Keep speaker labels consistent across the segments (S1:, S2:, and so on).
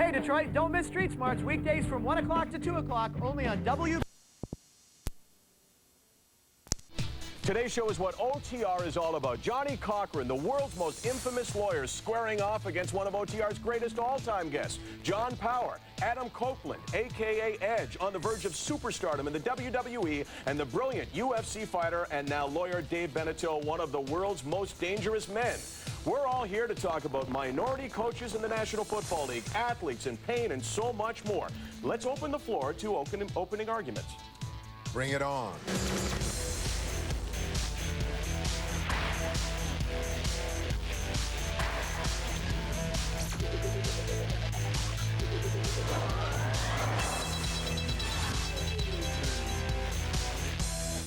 S1: Hey, Detroit, don't miss Street Smarts weekdays from 1 o'clock to 2 o'clock, only on W.
S2: Today's show is what OTR is all about. Johnny Cochran, the world's most infamous lawyer, squaring off against one of OTR's greatest all-time guests, John Power, Adam Copeland, a.k.a. Edge, on the verge of superstardom in the WWE, and the brilliant UFC fighter and now lawyer Dave Beneteau, one of the world's most dangerous men. We're all here to talk about minority coaches in the National Football League, athletes in pain, and so much more. Let's open the floor to opening arguments.
S3: Bring it on.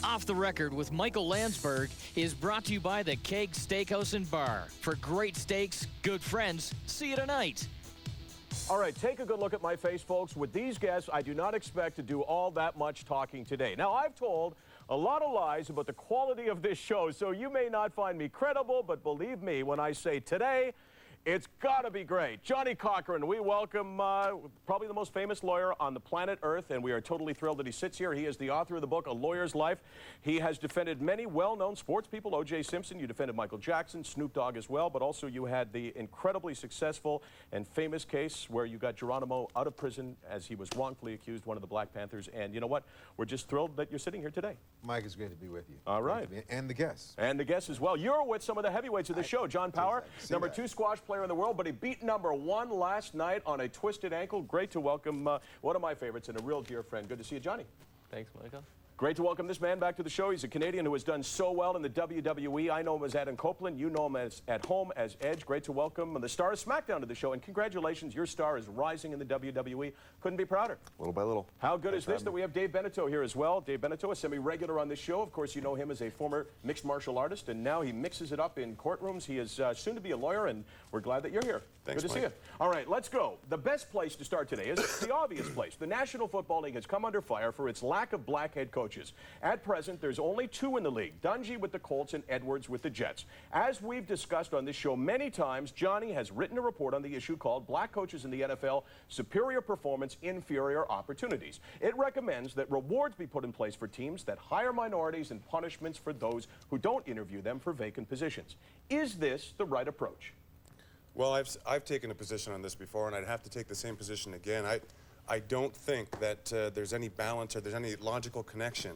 S4: Off the Record with Michael Landsberg is brought to you by the Keg Steakhouse and Bar. For great steaks, good friends, see you tonight.
S2: All right, take a good look at my face, folks. With these guests, I do not expect to do all that much talking today. Now, I've told a lot of lies about the quality of this show, so you may not find me credible, but believe me when I say today, it's got to be great. Johnny Cochran, we welcome probably the most famous lawyer on the planet Earth, and we are totally thrilled that he sits here. He is the author of the book, A Lawyer's Life. He has defended many well-known sports people. O.J. Simpson, you defended Michael Jackson, Snoop Dogg as well, but also you had the incredibly successful and famous case where you got Geronimo out of prison as he was wrongfully accused, one of the Black Panthers. And you know what? We're just thrilled that you're sitting here today.
S3: Mike, it's great to be with you.
S2: All right.
S3: And the guests.
S2: And the guests as well. You're with some of the heavyweights of the show. John Power, number 2 squash player in the world, but he beat number 1 last night on a twisted ankle. Great to welcome one of my favorites and a real dear friend. Good to see you, Johnny.
S5: Thanks, Michael.
S2: Great to welcome this man back to the show. He's a Canadian who has done so well in the WWE. I know him as Adam Copeland. You know him as at home as Edge. Great to welcome the star of SmackDown to the show. And congratulations, your star is rising in the WWE. Couldn't be prouder.
S3: Little by little.
S2: How good is this that we have Dave Beneteau here as well? Dave Beneteau, a semi-regular on this show. Of course, you know him as a former mixed martial artist, and now he mixes it up in courtrooms. He is soon to be a lawyer, and we're glad that you're here.
S3: Thanks,
S2: good to see you. All right, let's go. The best place to start today is the obvious place. The National Football League has come under fire for its lack of black head coaches. At present, there's only 2 in the league, Dungy with the Colts and Edwards with the Jets. As we've discussed on this show many times, Johnny has written a report on the issue called Black Coaches in the NFL, Superior Performance, Inferior Opportunities. It recommends that rewards be put in place for teams that hire minorities and punishments for those who don't interview them for vacant positions. Is this the right approach?
S6: Well, I've taken a position on this before, and I'd have to take the same position again. I don't think that there's any balance or there's any logical connection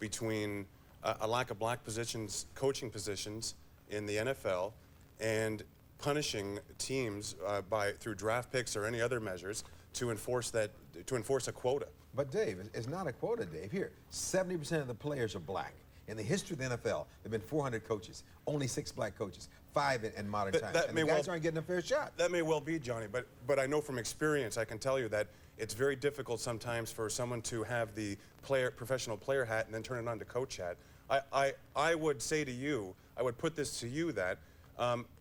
S6: between a lack of black coaching positions in the NFL and punishing teams through draft picks or any other measures to enforce a quota.
S3: But Dave, it's not a quota, Dave. Here, 70% of the players are black. In the history of the NFL, there have been 400 coaches, only 6 black coaches, 5 in modern times. And the guys aren't getting a fair shot.
S6: That may well be, Johnny, but I know from experience, I can tell you that it's very difficult sometimes for someone to have the professional player hat and then turn it on to coach hat. I would say to you, I would put this to you that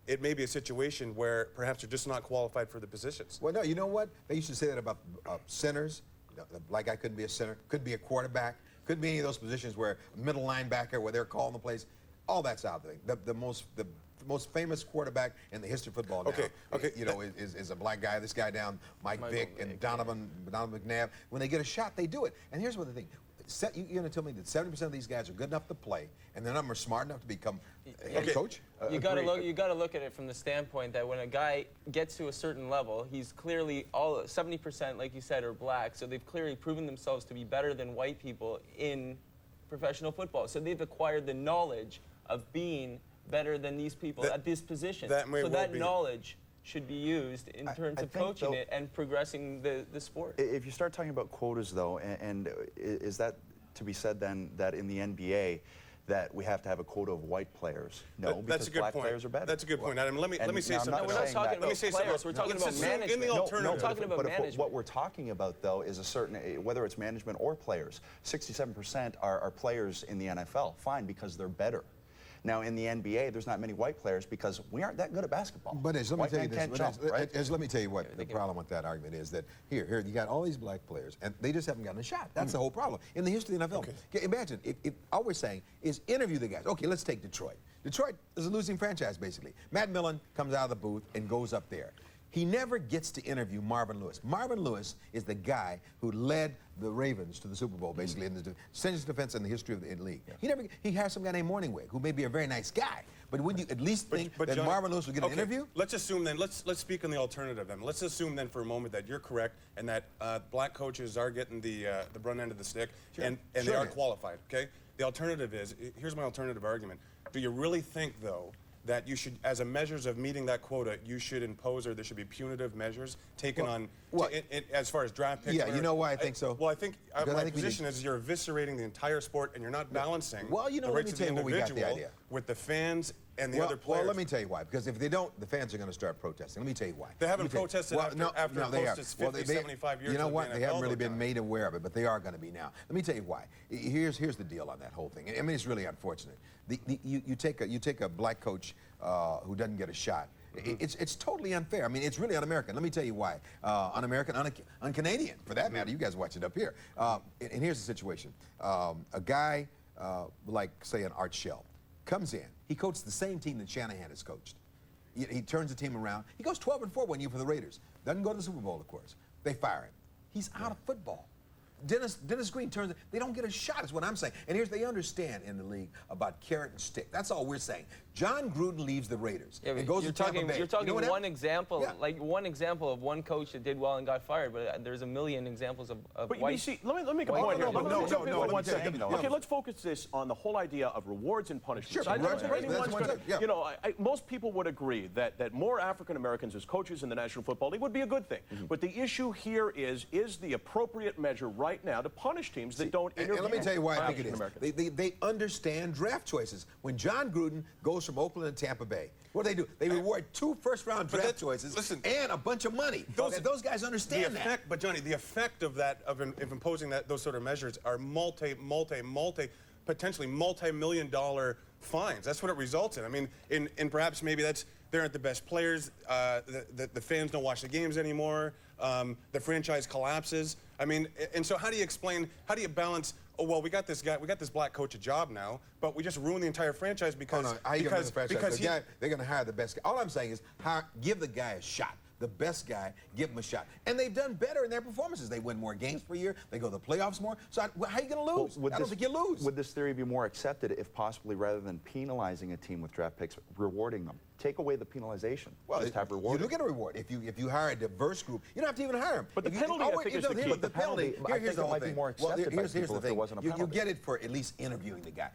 S6: it may be a situation where perhaps you're just not qualified for the positions.
S3: Well, no, you know what? They used to say that about centers. The black guy couldn't be a center, couldn't be a quarterback, couldn't be any of those positions where middle linebacker, where they're calling the plays. All that's out there. The most famous quarterback in the history of football now, you know, is a black guy. This guy down, Mike Vick and Donovan McNabb. When they get a shot, they do it. And here's what the thing. You're going to tell me that 70% of these guys are good enough to play, and none of them are smart enough to become a head coach?
S5: You got to look at it from the standpoint that when a guy gets to a certain level, he's clearly 70%, like you said, are black. So they've clearly proven themselves to be better than white people in professional football. So they've acquired the knowledge of being better than these people at this position. That knowledge should be used in terms of coaching it and progressing the sport.
S7: If you start talking about quotas, though, and is that to be said then that in the NBA that we have to have a quota of white players? No, because black players are better.
S6: That's a good point, Adam. Let me say something.
S5: We're not talking about players. We're talking about management.
S6: In the alternative.
S5: We're talking about management.
S7: What we're talking about, though, is a certain, whether it's management or players, 67% are players in the NFL. Fine, because they're better. Now, in the NBA, there's not many white players because we aren't that good at basketball.
S3: But let me tell you this. Let me tell you what the
S5: Yeah,
S3: problem with that argument is. That here you got all these black players, and they just haven't gotten a shot. That's the whole problem in the history of the NFL. Okay, imagine if all we're saying is interview the guys. Okay, let's take Detroit. Detroit is a losing franchise basically. Matt Millen comes out of the booth and goes up there. He never gets to interview Marvin Lewis. Marvin Lewis is the guy who led the Ravens to the Super Bowl, basically, in the strongest defense in the history of the league. He has some guy named Morningweg, who may be a very nice guy, but wouldn't you at least think that
S6: Johnny,
S3: Marvin Lewis would get an interview?
S6: Let's assume then, let's speak on the alternative then. Let's assume then for a moment that you're correct and that black coaches are getting the brunt end of the stick and they are qualified, okay? The alternative is, here's my alternative argument. Do you really think, though, that you should, as a measures of meeting that quota, you should impose, or there should be punitive measures taken as far as draft picks?
S3: Yeah, you know why I think so?
S6: Well, I think
S3: Because
S6: my
S3: I think we
S6: position is you're eviscerating the entire sport, and you're not balancing
S3: Well, you know,
S6: the
S3: let
S6: rights
S3: me
S6: of
S3: tell
S6: the
S3: you where we got the
S6: individual
S3: idea.
S6: with the fans and the other players.
S3: Well, let me tell you why. Because if they don't, the fans are going to start protesting. Let me tell you why.
S6: They haven't
S3: Let me tell you.
S6: protested after
S3: they
S6: close
S3: are.
S6: to 50, 75 years
S3: You know
S6: of
S3: what?
S6: the
S3: They haven't
S6: NFL,
S3: really
S6: though,
S3: been
S6: John.
S3: made aware of it, but they are going to be now. Let me tell you why. Here's the deal on that whole thing. I mean, it's really unfortunate. You take a black coach who doesn't get a shot. It's totally unfair. I mean, it's really un-American. Let me tell you why. Un-American, un-Canadian, for that matter. You guys watch it up here. And here's the situation. A guy like, say, an Art Shell comes in. He coaches the same team that Shanahan has coached. He turns the team around. He goes 12-4 one year for the Raiders. Doesn't go to the Super Bowl, of course. They fire him. He's out of football. Dennis Green turns it. They don't get a shot, is what I'm saying. And they understand in the league about carrot and stick. That's all we're saying. John Gruden leaves the Raiders
S5: Yeah,
S3: and goes
S5: you're
S3: to Tampa
S5: talking,
S3: Bay.
S5: You're talking
S3: You know what
S5: one
S3: happened?
S5: example,
S3: Yeah.
S5: like one example of one coach that did well and got fired, but there's a million examples of
S2: But you
S5: white.
S2: see, let me make a
S5: White
S2: point here.
S5: people.
S2: Let me jump in
S3: no,
S2: for
S3: let
S2: one
S3: me tell you,
S2: second.
S3: no.
S2: Okay, let's focus this on the whole idea of rewards and punishments.
S3: Sure,
S2: I don't
S3: rewards
S2: think
S3: and
S2: anyone's
S3: punishments,
S2: going to,
S3: yeah.
S2: you know, most people would agree that more African Americans as coaches in the National Football League would be a good thing. But the issue here is the appropriate measure right now to punish teams that don't interview
S3: And let me tell you why I think it
S2: African
S3: is.
S2: Americans.
S3: They understand draft choices. When John Gruden goes from Oakland to Tampa Bay, what do? They reward 2 first-round
S6: But
S3: draft
S6: that-
S3: choices
S6: listen,
S3: and a bunch of money. Those guys understand that.
S6: But Johnny, the effect of that, of imposing those sort of measures are potentially multi-million-dollar fines. That's what it results in. I mean, in perhaps maybe they aren't the best players. The fans don't watch the games anymore. The franchise collapses. I mean, and so how do you balance? Oh well, we got this black coach a job now, but we just ruined the entire franchise because
S3: How you gonna win the franchise?
S6: because
S3: The guy, they're going to hire the best guy. All I'm saying is give the guy a shot. The best guy, give him a shot. And they've done better in their performances. They win more games per year. They go to the playoffs more. So how are you going to lose? I don't think you lose.
S7: Would this theory be more accepted if possibly, rather than penalizing a team with draft picks, rewarding them? Take away the penalization.
S3: Well,
S7: just have
S3: you
S7: rewarding.
S3: do get a reward. If you hire a diverse group, you don't have to even hire them.
S2: But the penalty, I think, is the key.
S3: But the penalty,
S7: I think
S3: here's the
S7: it
S3: whole
S7: might be
S3: thing.
S7: more accepted by
S3: here's
S7: people
S3: the
S7: if there
S3: thing.
S7: wasn't a
S3: You
S7: penalty.
S3: get it for at least interviewing the guy.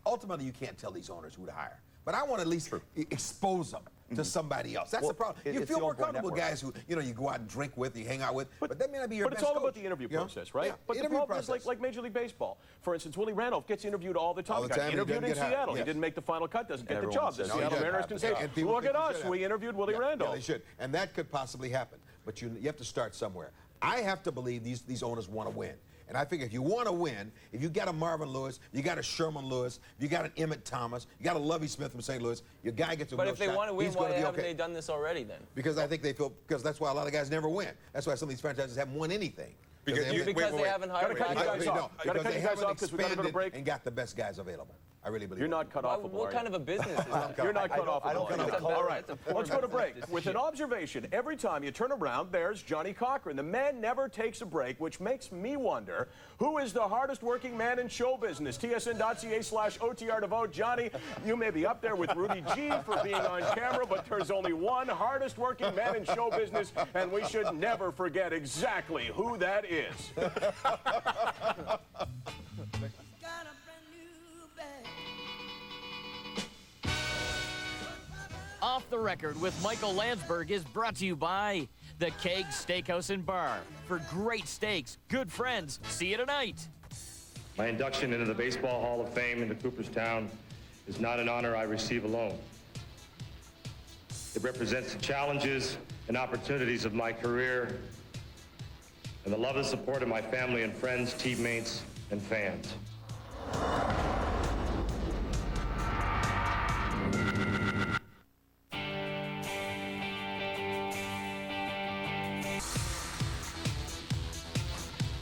S3: Ultimately, you can't tell these owners who to hire. But I want to at least expose them to somebody else. That's
S7: Well,
S3: the problem. You
S7: it's
S3: feel
S7: the
S3: more
S7: old boy
S3: comfortable with
S7: network.
S3: guys who you go out and drink with, you hang out with, but that may not be your
S2: But
S3: best
S2: it's all about
S3: coach,
S2: the interview
S3: you know?
S2: process, right?
S3: Yeah,
S2: But the
S3: interview
S2: problem is
S3: process.
S2: like Major League Baseball. For instance, Willie Randolph gets interviewed all the time.
S3: All the
S2: Got
S3: time, and he
S2: interviewed
S3: doesn't
S2: in
S3: get hired,
S2: Seattle. He
S3: yes.
S2: didn't make the final cut, doesn't get the
S7: Everyone
S2: job. The
S7: says
S2: Seattle
S7: that.
S2: Mariners can say,
S3: And people
S2: look at
S3: think it
S2: us,
S3: should
S2: we
S3: happen.
S2: interviewed Willie
S3: Yeah,
S2: Randolph.
S3: Yeah, they should. And that could possibly happen. But you have to start somewhere. I have to believe these owners want to win. And I figure if you want to win, if you got a Marvin Lewis, you got a Sherman Lewis, you got an Emmett Thomas, you got a Lovie Smith from St. Louis, your guy gets a
S5: But
S3: real
S5: if they
S3: shot,
S5: want to win,
S3: he's gonna
S5: why
S3: be
S5: haven't
S3: okay.
S5: they done this already then?
S3: Because I think they feel, because that's why a lot of guys never win. That's why some of these franchises haven't won anything.
S6: Because
S3: they
S6: you-
S3: haven't-
S5: Because
S6: wait,
S5: they
S6: wait.
S5: haven't
S2: Gotta
S5: hired
S2: cut you
S5: guys.
S2: guys
S3: no,
S2: off. Gotta
S3: because
S2: cut
S3: they
S2: you guys
S3: haven't
S2: off because we gotta go to
S3: expanded
S2: break.
S3: and got the best guys available. I really believe
S2: You're
S3: that.
S2: not cut off.
S5: What kind of a business is that?
S2: You're not cut off.
S7: I don't think
S5: That's a
S2: All
S5: bad-
S2: right,
S5: that's a poor
S2: let's go to
S5: business
S2: break.
S5: decision.
S2: With an observation, every time you turn around, there's Johnny Cochran. The man never takes a break, which makes me wonder, who is the hardest working man in show business? TSN.ca/OTR to vote. Johnny, you may be up there with Rudy G for being on camera, but there's only one hardest working man in show business, and we should never forget exactly who that is.
S4: Off the Record with Michael Landsberg is brought to you by the Keg Steakhouse and Bar. For great steaks, good friends, see you tonight.
S8: My induction into the Baseball Hall of Fame into Cooperstown is not an honor I receive alone. It represents the challenges and opportunities of my career and the love and support of my family and friends, teammates, and fans.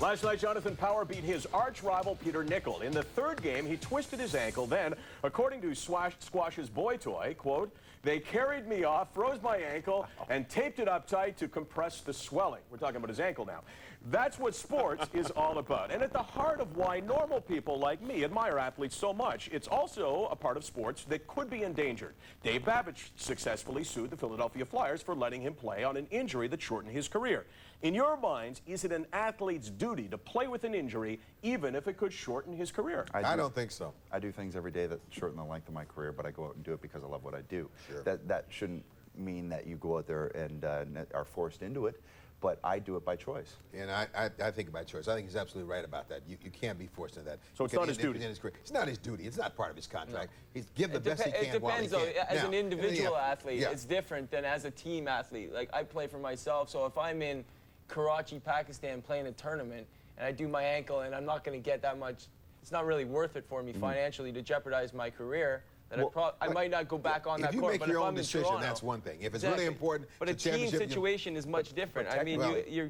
S2: Last night, Jonathan Power beat his arch-rival Peter Nicol. In the third game, he twisted his ankle. Then, according to Squash's boy toy, quote, "They carried me off, froze my ankle, and taped it up tight to compress the swelling." We're talking about his ankle now. That's what sports is all about. And at the heart of why normal people like me admire athletes so much, it's also a part of sports that could be endangered. Dave Babbage successfully sued the Philadelphia Flyers for letting him play on an injury that shortened his career. In your minds, is it an athlete's duty to play with an injury, even if it could shorten his career?
S3: I don't think so.
S7: I do things every day that shorten the length of my career, but I go out and do it because I love what I do.
S3: Sure.
S7: That shouldn't mean that you go out there and are forced into it, but I do it by choice.
S3: And I think by choice. I think he's absolutely right about that. You can't be forced into that.
S2: So it's not his duty.
S3: It's not his duty. It's not part of his contract. He's give the best he can
S5: It
S3: while he
S5: depends, though.
S3: can.
S5: As
S3: Now,
S5: an individual
S3: yeah,
S5: athlete,
S3: yeah.
S5: it's different than as a team athlete. Like, I play for myself, so if I'm in Karachi, Pakistan, playing a tournament, and I do my ankle, and I'm not going to get that much, it's not really worth it for me financially to jeopardize my career. That I might not go back on that
S3: If you
S5: court.
S3: make
S5: but
S3: your
S5: if
S3: own
S5: I'm in
S3: decision,
S5: Toronto,
S3: that's one thing. If it's
S5: exactly.
S3: really important,
S5: but a
S3: it's
S5: team
S3: championship,
S5: situation is much different. I mean,
S3: well-
S5: you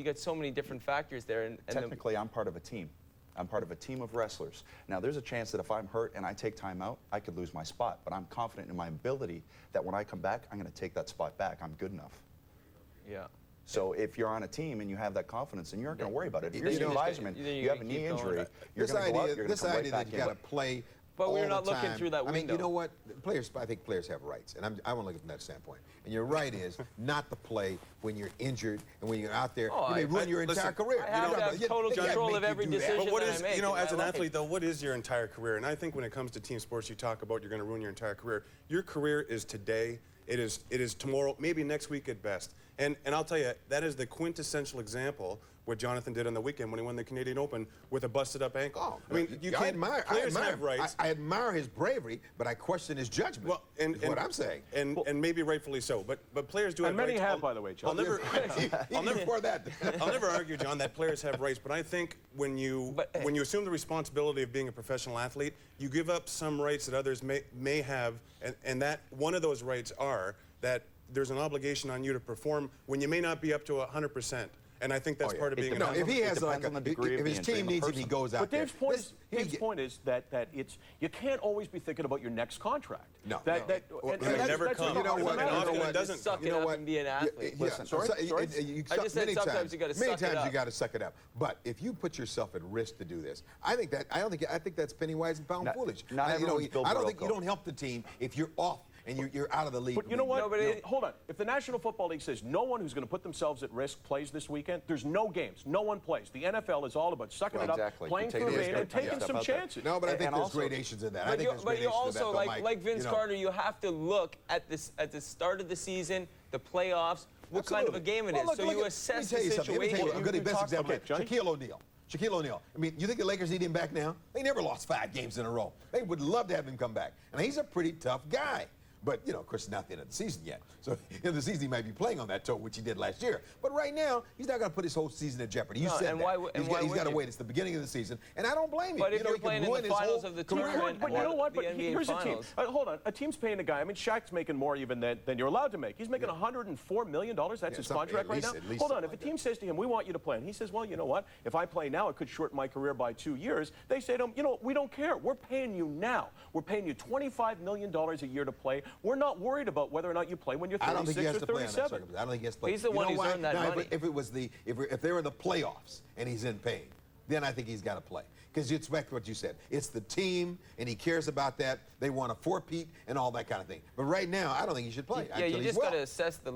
S5: got so many different factors there. And
S7: Technically, I'm part of a team. I'm part of a team of wrestlers. Now, there's a chance that if I'm hurt and I take time out, I could lose my spot. But I'm confident in my ability that when I come back, I'm going to take that spot back. I'm good enough.
S5: yeah.
S7: So if you're on a team and you have that confidence, then you aren't going to worry about it. If
S5: Then
S7: you're
S5: you
S7: an
S5: just
S7: advisement,
S5: then you
S7: you have a
S5: gotta
S7: knee
S5: keep going.
S7: injury, you're
S3: This
S7: going to go out,
S3: idea,
S7: you're going to come right
S3: that
S7: back
S3: you
S7: in.
S3: got to play.
S5: But we're
S3: all
S5: not
S3: the
S5: looking
S3: time.
S5: through that
S3: I mean, you
S5: window.
S3: know what? Players, I think players have rights, and I want to look at it from that standpoint. And your right is not to play when you're injured and when you're out there.
S5: Oh,
S3: you may ruin your
S6: listen,
S3: entire career.
S5: I have to have total
S3: they can't
S5: control
S3: make
S5: of
S3: you
S5: every
S3: do that.
S5: decision.
S6: But what
S5: that
S6: is,
S5: I make
S6: you know,
S5: in
S6: as
S5: my
S6: an
S5: life.
S6: athlete, though, what is your entire career? And I think when it comes to team sports, you talk about you're going to ruin your entire career. Your career is today. It is tomorrow, maybe next week at best. And I'll tell you, that is the quintessential example what Jonathan did on the weekend when he won the Canadian Open with a busted-up ankle. I mean, you can't. Players have rights.
S3: I admire his bravery, but I question his judgment.
S6: Well,
S3: is what I'm saying.
S6: And maybe rightfully so. But players do have
S2: And
S6: rights.
S2: many have, by the way, John.
S6: I'll never
S3: Before that.
S6: I'll never argue, John, that players have rights, but I think when you assume the responsibility of being a professional athlete, you give up some rights that others may have, and that one of those rights are that there's an obligation on you to perform when you may not be up to 100%. And I think that's part of being an
S3: No,
S6: athlete.
S3: if he has
S7: depends on the degree
S3: if
S7: of
S3: his
S7: the injury
S3: team
S7: and the
S3: needs him, he
S7: person.
S3: goes out
S2: But
S3: there.
S2: Dave's point is that it's you can't always be thinking about your next contract.
S3: No.
S2: That
S3: Well,
S2: and
S3: it
S2: that's-
S6: never
S2: that's
S6: comes.
S2: what
S3: You know
S2: it's
S3: what?
S2: about.
S3: You know
S6: often
S3: what?
S6: it doesn't.
S5: Suck
S3: You
S5: it
S3: know
S5: up
S3: what?
S5: and be an athlete.
S3: Listen,
S2: Sorry?
S3: I just
S5: said sometimes you gotta
S3: many
S5: suck it
S3: times
S5: up.
S3: you got to suck it up. But if you put yourself at risk to do this, I think that's penny wise and pound foolish.
S7: not
S3: I
S7: everyone's Bill
S3: don't think you
S7: Barocco.
S3: don't help the team if you're off and you're out of the league.
S2: But you know what?
S5: No, but
S2: Hold on. If the National Football League says no one who's going to put themselves at risk plays this weekend, there's no games. No one plays. The NFL is all about sucking it up,
S7: Exactly.
S2: playing
S7: You take
S2: through
S7: the
S2: rain, and
S7: risk,
S2: taking
S7: step
S2: some
S7: out there.
S2: chances.
S3: No, but I think
S7: And
S3: there's
S7: also-
S3: gradations in that. I
S5: But
S3: think
S5: you,
S3: there's
S5: but you
S3: gradations in that,
S5: also,
S3: though,
S5: like
S3: Mike.
S5: Vince Carter, you have to look at this at the start of the season, the playoffs, what kind of a game it is.
S3: Well, look,
S5: so
S3: look
S5: you
S3: at-
S5: assess
S3: let me
S5: the
S3: tell you something. Let me tell
S5: situation.
S3: you a good best example.
S2: okay, Johnny?
S3: Shaquille O'Neal. Shaquille O'Neal. I mean, you think the Lakers need him back now? They never lost 5 games in a row. They would love to have him come back. And he's a pretty tough guy. But, you know, of course, not the end of the season yet. So, in the season, he might be playing on that toe, which he did last year. But right now, he's not going to put his whole season at jeopardy. You
S5: No,
S3: said
S5: and
S3: that.
S5: why would
S3: He's got to
S5: you?
S3: wait. It's the beginning of the season. And I don't blame him.
S5: But if
S3: You know,
S5: you're
S3: he could
S5: playing in
S3: ruin
S5: the
S3: his
S5: finals
S3: whole
S5: of the
S3: career.
S5: tournament,
S2: But you know what?
S5: the
S2: But
S5: NBA
S2: here's a team.
S5: finals.
S2: Hold on. A team's paying a guy. I mean, Shaq's making more even than you're allowed to make. He's making $104 million. That's his contract right now.
S3: at least
S2: Hold on.
S3: something
S2: If a
S3: like
S2: team says to him, "We want you to play," and he says, "Well, you know what? If I play now, it could shorten my career by 2 years." They say to him, "You know, we don't care. We're paying you now. We're paying you $25 million a year to play. We're not worried about whether or not you play when you're
S3: I don't think he
S2: 36
S3: has
S2: or
S3: to play on that
S2: 37."
S3: circumstance. I don't think he has to play.
S5: He's the
S3: You
S5: one
S3: know
S5: who's
S3: why?
S5: earned that
S3: No,
S5: money.
S3: If they're in the playoffs and he's in pain, then I think he's got to play. Because you expect what you said. It's the team, and he cares about that. They want to four-peat and all that kind of thing. But right now, I don't think he should play.
S5: Yeah, you just got to assess the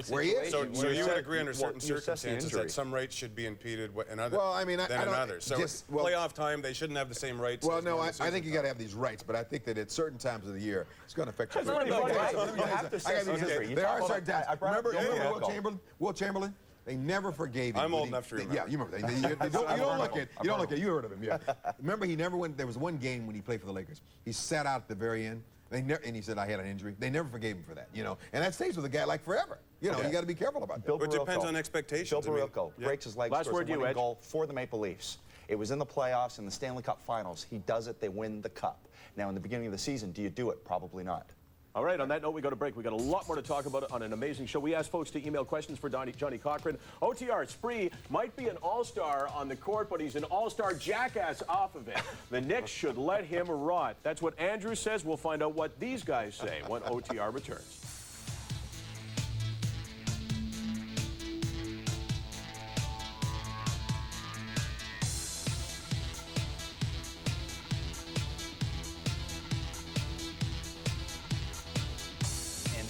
S3: Where he is.
S5: situation.
S6: So you would agree under certain
S7: you assess the
S6: circumstances
S7: injury.
S6: that some rights should be impeded in other,
S3: Well, I mean, I
S6: than in
S3: don't-
S6: others. So
S3: just- well-
S6: playoff time, they shouldn't have the same rights.
S3: Well,
S6: as
S3: no,
S6: normal
S3: I
S6: season
S3: think you
S6: time.
S3: got to have these rights, but I think that at certain times of the year, it's going to affect your
S2: That's not
S3: career.
S2: about
S3: Let me
S2: rights.
S3: tell you
S7: You
S3: something.
S7: have to assess history.
S3: There are
S7: Hold
S3: certain
S7: on.
S3: times.
S7: I brought up
S3: Remember
S7: Bill
S3: Will
S7: Barocco.
S3: Chamberlain? Will Chamberlain? They never forgave him.
S6: I'm
S3: when
S6: old enough to remember.
S3: Yeah, you remember. You don't look at. You don't look at. You heard of him, yeah. Remember, he never went. There was one game when he played for the Lakers. He sat out at the very end. And he said, "I had an injury." They never forgave him for that, you know. And that stays with a guy like forever. You know, you got to be careful about that.
S7: Bill
S6: It depends
S7: Barocco.
S6: on expectations.
S7: Bill
S6: I mean,
S7: Barocco
S6: yeah.
S7: breaks his leg,
S2: Last
S7: scores
S2: word
S7: a
S2: to you,
S7: winning
S2: Ed.
S7: goal for the Maple Leafs. It was in the playoffs in the Stanley Cup Finals. He does it. They win the cup. Now, in the beginning of the season, do you do it? Probably not.
S2: All right, on that note, we go to break. We got a lot more to talk about on an amazing show. We asked folks to email questions for Johnny Cochran. OTR, Spree might be an all-star on the court, but he's an all-star jackass off of it. The Knicks should let him rot. That's what Andrew says. We'll find out what these guys say when OTR returns.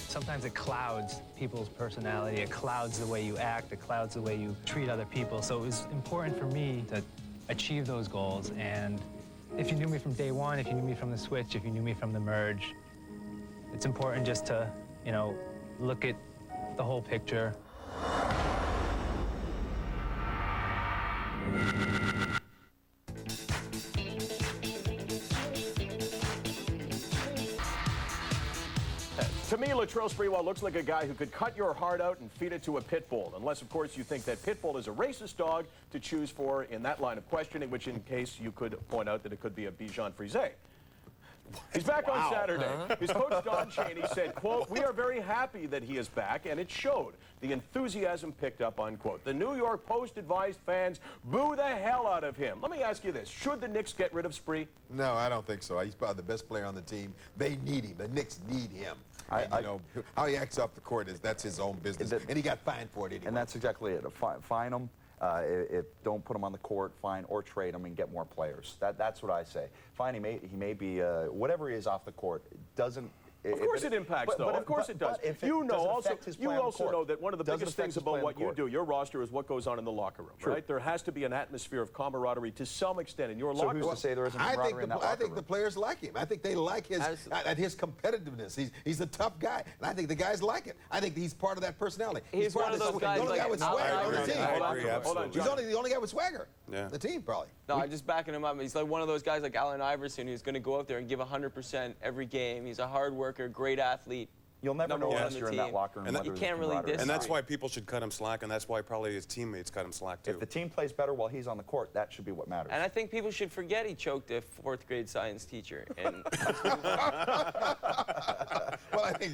S9: Sometimes it clouds people's personality, it clouds the way you act, it clouds the way you treat other people. So it was important for me to achieve those goals. And if you knew me from day one, if you knew me from the switch, if you knew me from the merge, it's important just to, you know, look at the whole picture.
S2: To me, Latrell Sprewell looks like a guy who could cut your heart out and feed it to a pit bull. Unless, of course, you think that pit bull is a racist dog to choose for in that line of questioning, which in case you could point out that it could be a Bijan Frise. He's back on Saturday. His coach, Don Chaney, said, quote, "We are very happy that he is back," and it showed. The enthusiasm picked up, unquote. The New York Post advised fans boo the hell out of him. Let me ask you this. Should the Knicks get rid of Spree?
S3: No, I don't think so. He's probably the best player on the team. They need him. The Knicks need him. And, you know, how he acts off the court, that's his own business. And he got fined for it anyway.
S7: And that's exactly it. Fine him. Don't put him on the court, fine, or trade him and get more players. That's what I say. Fine, he may be, whatever he is off the court, doesn't...
S2: Of course it impacts, though. Of course it does. You also know that one of the biggest things about what you do, your roster, is what goes on in the locker room, right? There has to be an atmosphere of camaraderie to some extent in your locker room.
S7: So who's to say there isn't camaraderie in that locker room?
S3: I think the players like him. I think they like his competitiveness. He's a tough guy, and I think the guys like it. I think he's part of that personality.
S5: He's one of those guys
S3: the only guy with swagger on the team.
S2: Hold on,
S3: He's the only guy with swagger. Yeah. The team, probably.
S5: No, I'm just backing him up. He's like one of those guys like Allen Iverson who's going to go out there and give 100% every game. He's a hard worker, great athlete.
S7: You'll never know unless you're in that locker room.
S5: And you can't really diss.
S6: And that's why people should cut him slack, and that's why probably his teammates cut him slack too.
S7: If the team plays better while he's on the court, that should be what matters.
S5: And I think people should forget he choked a 4th grade science teacher. And
S3: well, I think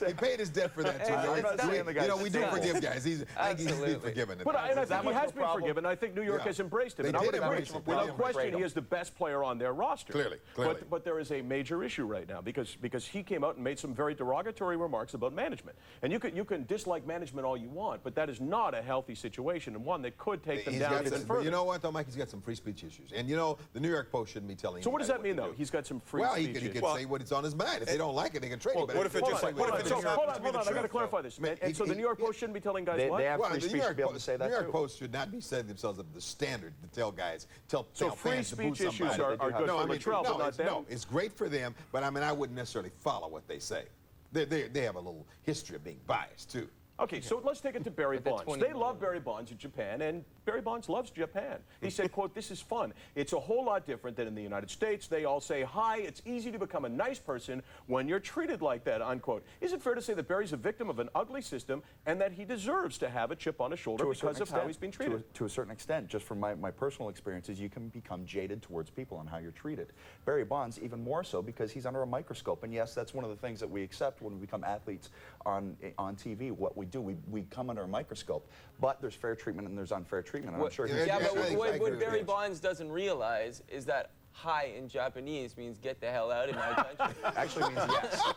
S3: he paid his debt for that too. You know, we do forgive guys. I think he's been forgiven.
S2: But I think he has been forgiven. I think New York has embraced him. And I would agree. Without question, he is the best player on their roster.
S3: Clearly.
S2: But there is a major issue right now because he came out and made some very derogatory remarks about management. And you can dislike management all you want, but that is not a healthy situation and one that could take them down even further.
S3: You know what, though, Mike? He's got some free speech issues. And, you know, the New York Post shouldn't be telling
S2: So what does that mean, though? He's got some free speech issues.
S3: Well, he could say what's on his mind. If they don't like it, they can trade him.
S6: What if it just like...
S2: Hold on. I got to clarify this. And so the New York Post shouldn't be telling guys what?
S7: They have free speech to be able to say that, too.
S3: The New York Post should not be setting themselves up the standard to tell guys, tell
S2: So free speech issues are good for Latrell, but not them?
S3: No, it's great for them, but I mean, I wouldn't necessarily follow what they say. They have a little history of being biased, too.
S2: Okay, so let's take it to Barry Bonds. They love Barry Bonds in Japan, and Barry Bonds loves Japan. He said, quote, "This is fun. It's a whole lot different than in the United States. They all say hi. It's easy to become a nice person when you're treated like that," unquote. Is it fair to say that Barry's a victim of an ugly system and that he deserves to have a chip on his shoulder because of how he's been treated?
S7: To a certain extent, just from my personal experiences, you can become jaded towards people and how you're treated. Barry Bonds, even more so because he's under a microscope. And yes, that's one of the things that we accept when we become athletes on TV. What we do, we come under a microscope. But there's fair treatment and there's unfair treatment. And I'm sure he's...
S5: Yeah, but what Barry Bonds doesn't realize is that hi in Japanese means get the hell out of my country.
S7: Actually means yes.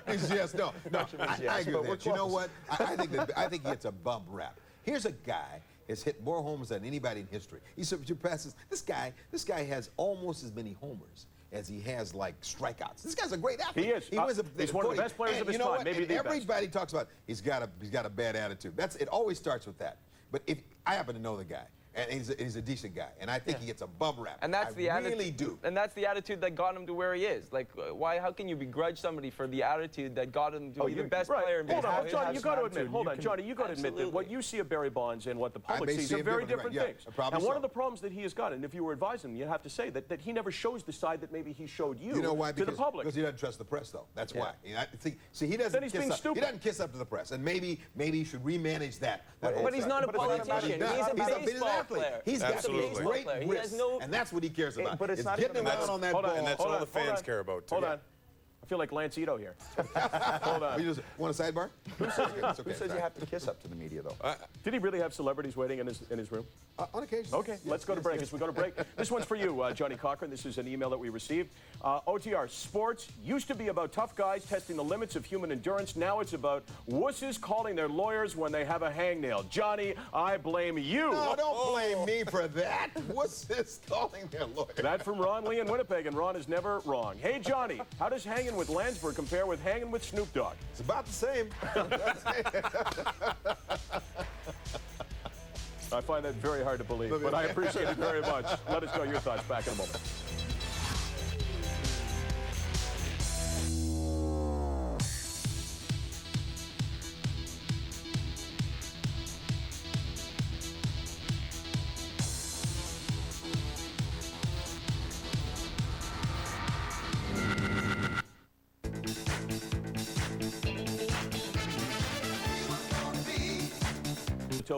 S3: It's yes, no. I agree with that. You know what? I think he gets a bum rap. Here's a guy has hit more homers than anybody in history. He surpasses this guy has almost as many homers as he has like strikeouts. This guy's a great athlete.
S2: He is. He's one of the best players of his time. Maybe the best.
S3: Everybody talks about he's got a bad attitude. It always starts with that. But if I happen to know the guy, and he's a decent guy, and I think he gets a bum rap.
S5: And that's the attitude.
S3: Really do.
S5: And that's the attitude that got him to where he is. Like, how can you begrudge somebody for the attitude that got him to be the best player in baseball?
S2: Hold on, Johnny, you got to admit. Hold on, Johnny, you got to admit that what you see of Barry Bonds and what the public sees are very different things. And one of the problems that he has got, and if you were advising him, you have to say that he never shows the side that maybe he showed you to the public.
S3: Because he doesn't trust the press, though. That's why. See, he doesn't.
S2: Then he's being stupid.
S3: He doesn't kiss up to the press, and maybe he should remanage that.
S5: But he's not a politician. He's a baseball player.
S3: He's got great wrist, and that's what he cares about.
S7: But it's not
S3: getting him out on that ball.
S6: And that's all the fans care about, too.
S2: Hold on. I feel like Lance Ito here. Hold on.
S3: You just want a sidebar? It's okay.
S7: Who says you have to kiss up to the media, though?
S2: Did he really have celebrities waiting in his room?
S3: On occasion.
S2: Okay, let's go to break. As we go to break, this one's for you, Johnny Cochran. This is an email that we received. OTR, sports used to be about tough guys testing the limits of human endurance. Now it's about wusses calling their lawyers when they have a hangnail. Johnny, I blame you.
S3: No, don't blame me for that. What's this calling their lawyer?
S2: That from Ron Lee in Winnipeg, and Ron is never wrong. Hey, Johnny, how does hanging with Landsberg compare with hanging with Snoop Dogg?
S3: It's about the same.
S2: I find that very hard to believe, but I appreciate it very much. Let us know your thoughts. Back in a moment.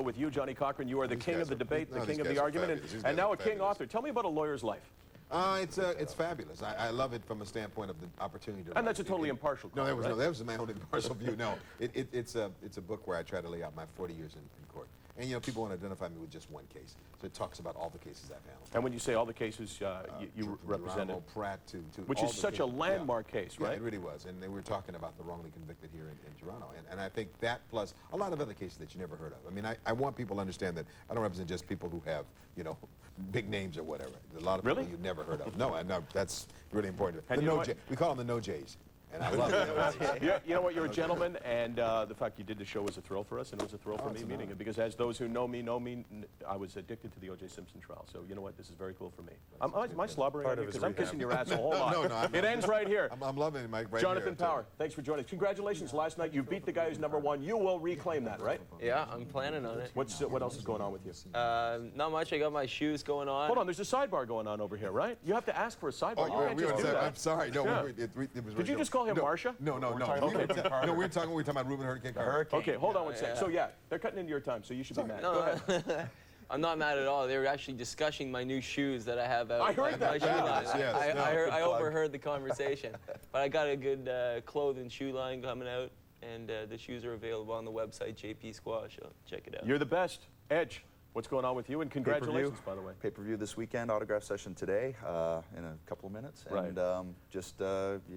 S2: With you, Johnny Cochran, you are the king of the debate, the king of the argument, and now a king author. Tell me about a lawyer's life.
S3: It's fabulous. I love it from a standpoint of the opportunity to.
S2: And that's a totally impartial.
S3: No,
S2: call,
S3: that was my own impartial view. No, it's a book where I try to lay out my 40 years in court. And you know, people want to identify me with just one case, so it talks about all the cases I've handled.
S2: And when you say all the cases you represented,
S3: Geronimo, Pratt to
S2: which
S3: all
S2: is
S3: the
S2: such a
S3: cases.
S2: landmark case, right?
S3: Yeah, it really was. And they were talking about the wrongly convicted here in Toronto. And I think that plus a lot of other cases that you never heard of. I mean, I want people to understand that I don't represent just people who have, you know, big names or whatever. A lot of people you've never heard of. No, that's really important.
S2: And
S3: we call them the no Jays. And I love it.
S2: You know what? You're a gentleman, and the fact you did the show was a thrill for us, and it was a thrill for me meeting you. Because as those who know me, I was addicted to the O.J. Simpson trial. So you know what? This is very cool for me. Am I slobbering on you? Because I'm kissing your ass a whole lot.
S3: No,
S2: it ends right here.
S3: I'm loving it, Mike. Right
S2: Jonathan
S3: here,
S2: Power, thanks for joining us. Congratulations. Last night you beat the guy who's #1. You will reclaim that, right?
S5: Yeah, I'm planning on it.
S2: What else is going on with you?
S5: Not much. I got my shoes going on.
S2: Hold on. There's a sidebar going on over here, right? You have to ask for a sidebar. You can't just do that.
S3: I'm sorry. No,
S2: Yeah.
S3: it was
S2: Did you just call him Marsha?
S3: No. We were talking about Ruben Hurricane Carter.
S2: Okay, hold on one second. So yeah, they're cutting into your time, so you should be mad. Go ahead.
S5: I'm not mad at all. They were actually discussing my new shoes that I have out.
S2: I heard that.
S5: My shoe line.
S3: Yes.
S5: I overheard the conversation. But I got a good clothing shoe line coming out, and the shoes are available on the website, JP Squash. So check it out.
S2: You're the best. Edge, what's going on with you? And congratulations, by the way.
S7: Pay-per-view this weekend, autograph session today in a couple of minutes.
S2: Right.
S7: And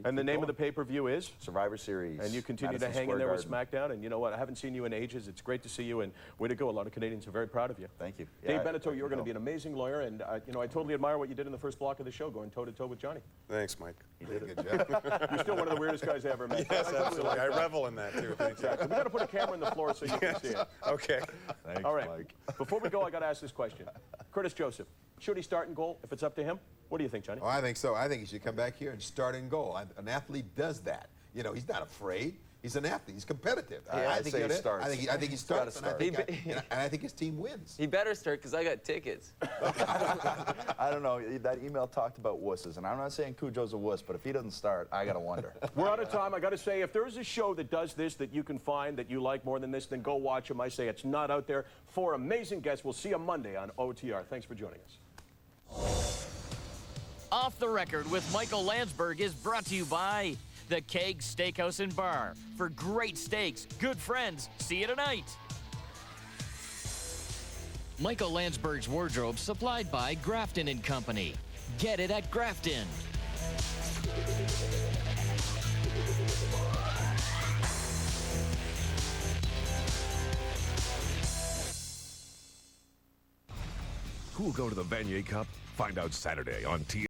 S2: And the name of the pay-per-view is?
S7: Survivor Series.
S2: And you continue
S7: Madison
S2: to hang in
S7: Square
S2: there with
S7: Garden.
S2: SmackDown. And you know what? I haven't seen you in ages. It's great to see you. And way to go. A lot of Canadians are very proud of you.
S7: Thank you.
S2: Dave
S7: Yeah,
S2: Beneteau, you're going to be an amazing lawyer. And you know, I totally admire what you did in the first block of the show, going toe-to-toe with Johnny.
S6: Thanks, Mike.
S3: Good job.
S2: You're still one of the weirdest guys I ever met.
S6: Yes, absolutely. I revel in that, too. Thanks.
S2: Exactly. We got to put a camera on the floor so you can see it.
S6: Okay.
S7: Thanks,
S2: All right.
S7: Mike.
S2: Before we go, I got to ask this question. Curtis Joseph, should he start in goal if it's up to him? What do you think, Johnny?
S3: Oh, I think so. I think he should come back here and start in goal. An athlete does that. You know, he's not afraid. He's an athlete. He's competitive.
S7: I think he starts.
S3: I think he starts.
S7: Gotta
S3: And I think his team wins.
S5: He better start because I got tickets.
S7: I don't know. That email talked about wusses, and I'm not saying Cujo's a wuss, but if he doesn't start, I gotta wonder.
S2: We're out of time. I got to say, if there's a show that does this that you can find that you like more than this, then go watch them. I say it's not out there. 4 amazing guests. We'll see you Monday on OTR. Thanks for joining us.
S4: Off the Record with Michael Landsberg is brought to you by the Keg Steakhouse and Bar. For great steaks, good friends, see you tonight. Michael Landsberg's wardrobe supplied by Grafton & Company. Get it at Grafton.
S10: Who will go to the Vanier Cup? Find out Saturday on TNT.